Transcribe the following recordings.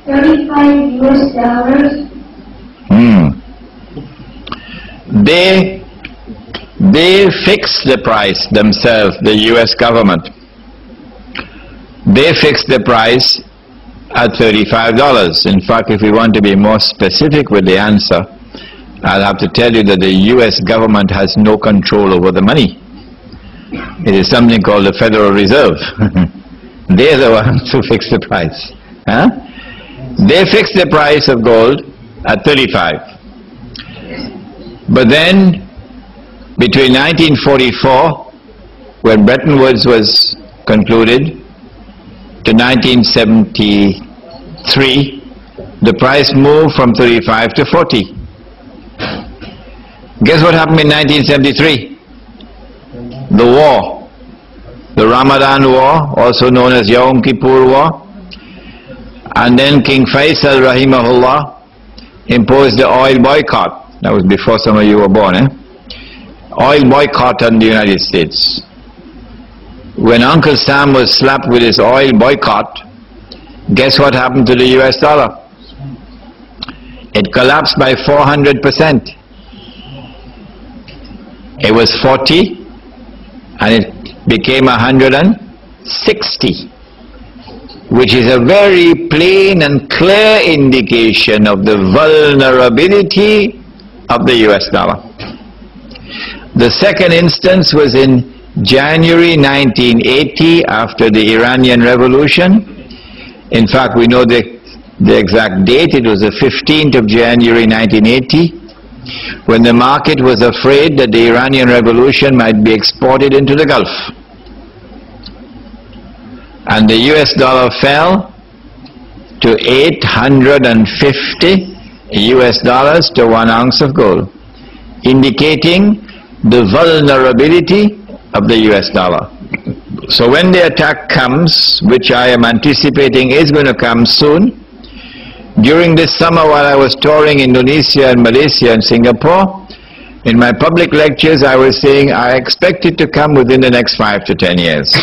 35 US dollars. They fix the price themselves, the US government. They fix the price at $35. In fact, if we want to be more specific with the answer, I'll have to tell you that the US government has no control over the money. It is something called the Federal Reserve. They're the ones who fix the price. They fix the price of gold at 35. But then, between 1944, when Bretton Woods was concluded, to 1973, the price moved from 35 to 40. Guess what happened in 1973? The war, the Ramadan War, also known as Yom Kippur War, and then King Faisal rahimahullah imposed the oil boycott. That was before some of you were born, Oil boycott on the United States. When Uncle Sam was slapped with his oil boycott, guess what happened to the US dollar? It collapsed by 400%. It was 40 and it became 160, which is a very plain and clear indication of the vulnerability of the US dollar. The second instance was in January 1980, after the Iranian Revolution. In fact, we know the exact date. It was the 15th of January 1980, when the market was afraid that the Iranian Revolution might be exported into the Gulf. And the US dollar fell to 850 US dollars to 1 ounce of gold, indicating the vulnerability of the US dollar. So when the attack comes, which I am anticipating is going to come soon, during this summer while I was touring Indonesia and Malaysia and Singapore, in my public lectures I was saying I expect it to come within the next 5 to 10 years.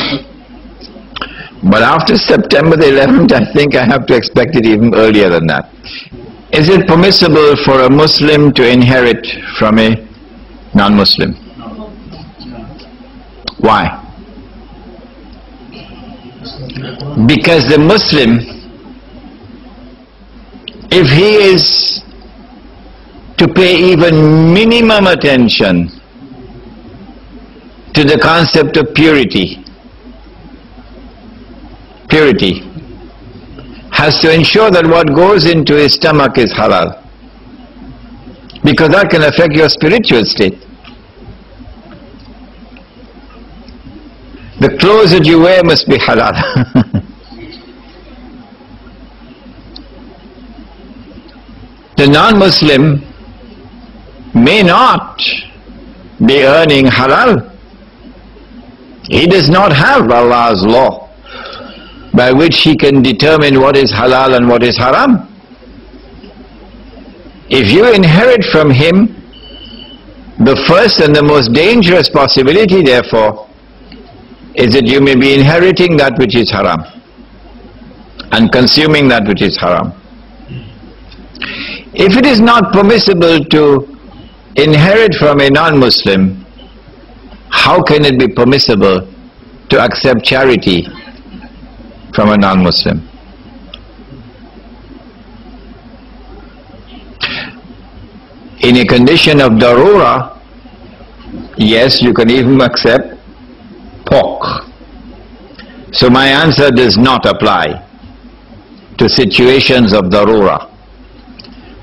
But after September the 11th, I think I have to expect it even earlier than that. Is it permissible for a Muslim to inherit from a non-Muslim? Why? Because the Muslim, if he is to pay even minimum attention to the concept of purity, has to ensure that what goes into his stomach is halal, because that can affect your spiritual state. The clothes that you wear must be halal. The non-Muslim may not be earning halal. He does not have Allah's law by which he can determine what is halal and what is haram. If you inherit from him, the first and the most dangerous possibility, therefore, is that you may be inheriting that which is haram and consuming that which is haram. If it is not permissible to inherit from a non-Muslim, how can it be permissible to accept charity from a non-Muslim? In a condition of darura, yes, you can even accept pork. So my answer does not apply to situations of darura.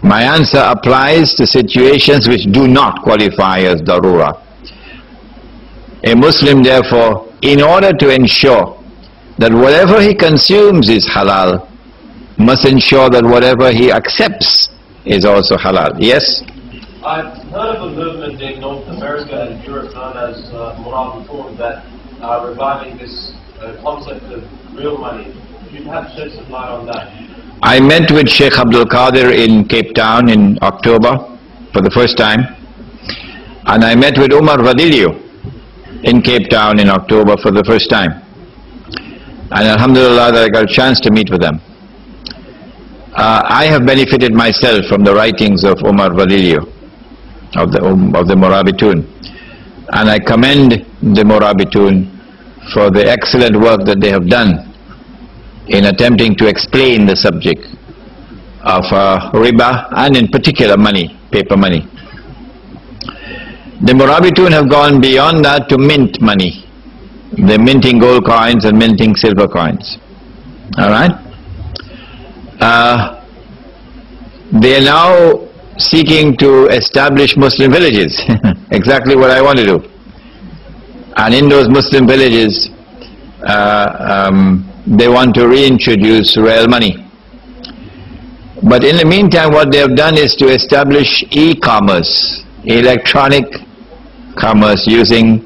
My answer applies to situations which do not qualify as darura. A Muslim, therefore, in order to ensure that whatever he consumes is halal, must ensure that whatever he accepts is also halal. Yes? I've heard of a movement in North America and Europe known as moral reform that are reviving this concept of real money. Could you perhaps shed some light on that? I met with Sheikh Abdul Qadir in Cape Town in October for the first time, and I met with Umar Vadilio in Cape Town in October for the first time, and alhamdulillah that I got a chance to meet with them. I have benefited myself from the writings of Umar Valilio, of the Morabitun, and I commend the Morabitun for the excellent work that they have done in attempting to explain the subject of riba, and in particular money, paper money. The Morabitun have gone beyond that to mint money. They're minting gold coins and minting silver coins. Alright? They are now seeking to establish Muslim villages. Exactly what I want to do. And in those Muslim villages, they want to reintroduce real money. But in the meantime, what they have done is to establish e-commerce, electronic commerce using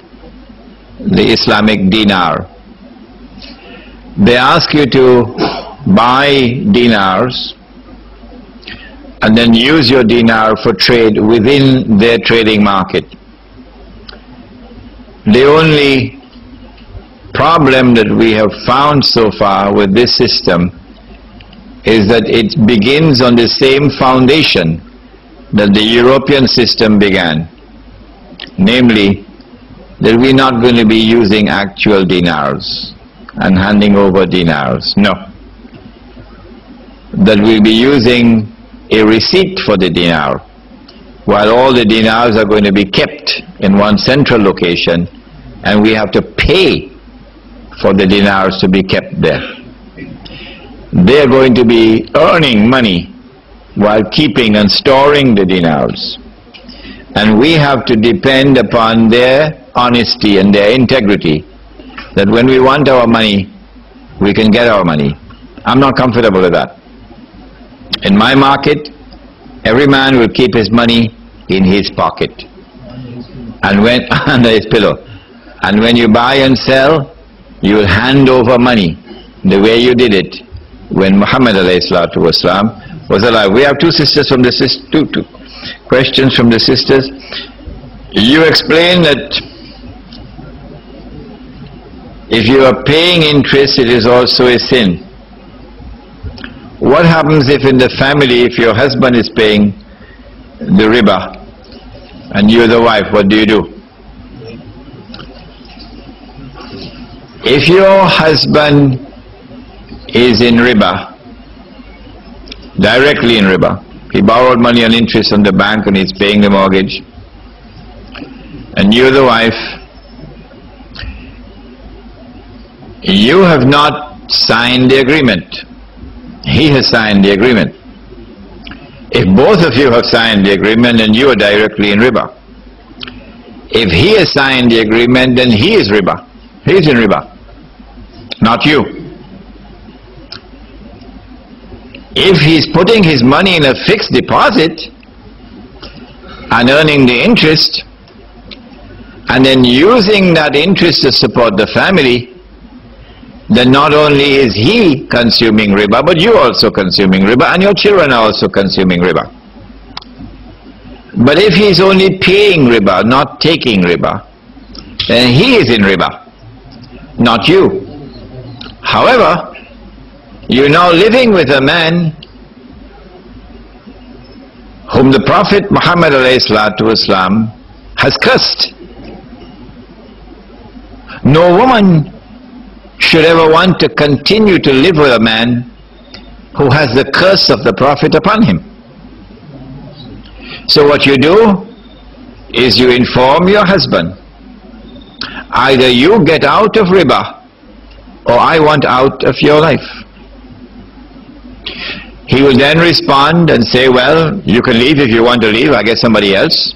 the Islamic dinar. They ask you to buy dinars and then use your dinar for trade within their trading market. The only problem that we have found so far with this system is that it begins on the same foundation that the European system began, namely that we're not going to be using actual dinars and handing over dinars. No. That we'll be using a receipt for the dinar, while all the dinars are going to be kept in one central location, and we have to pay for the dinars to be kept there. They are going to be earning money while keeping and storing the dinars, and we have to depend upon their honesty and their integrity, that when we want our money, we can get our money. I'm not comfortable with that. In my market, every man will keep his money in his pocket and when under his pillow. And when you buy and sell, you will hand over money the way you did it when Muhammad ﷺ was alive. We have two sisters from the two questions from the sisters. You explain that if you are paying interest, it is also a sin. What happens if in the family, if your husband is paying the riba and you're the wife, what do? If your husband is in riba, directly in riba, he borrowed money on interest from the bank and he's paying the mortgage, and you're the wife, you have not signed the agreement. He has signed the agreement. If both of you have signed the agreement, then you are directly in riba. If he has signed the agreement, then he is riba. He is in riba, not you. If he's putting his money in a fixed deposit and earning the interest, and then using that interest to support the family, then not only is he consuming riba, but you also consuming riba, and your children are also consuming riba. But if he's only paying riba, not taking riba, then he is in riba, not you. However, you're now living with a man whom the Prophet Muhammad ﷺ has cursed. No woman should ever want to continue to live with a man who has the curse of the Prophet upon him. So what you do is you inform your husband, either you get out of riba or I want out of your life. He will then respond and say, well, you can leave if you want to leave, I get somebody else.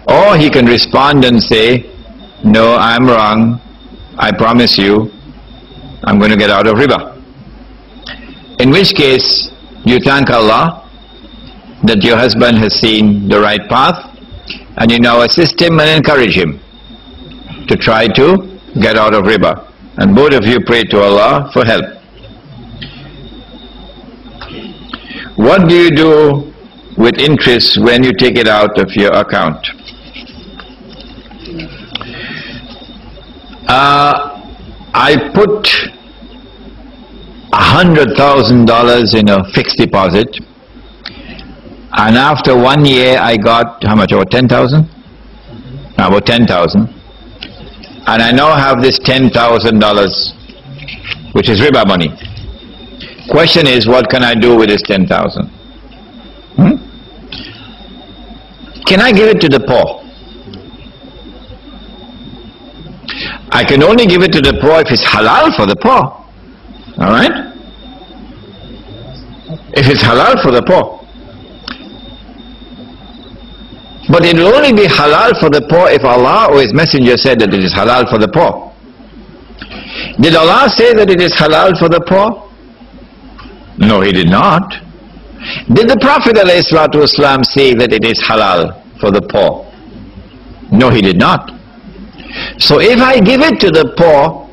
Or he can respond and say, no, I'm wrong, I promise you, I'm going to get out of riba. In which case, you thank Allah that your husband has seen the right path, and you now assist him and encourage him to try to get out of riba. And both of you pray to Allah for help. What do you do with interest when you take it out of your account? I put $100,000 in a fixed deposit, and after 1 year I got, how much, about 10,000? About 10,000. And I now have this $10,000, which is riba money. Question is, what can I do with this 10,000? Can I give it to the poor? I can only give it to the poor if it's halal for the poor. Alright? If it's halal for the poor. But it will only be halal for the poor if Allah or His Messenger said that it is halal for the poor. Did Allah say that it is halal for the poor? No, He did not. Did the Prophet ﷺ say that it is halal for the poor? No, he did not. So if I give it to the poor,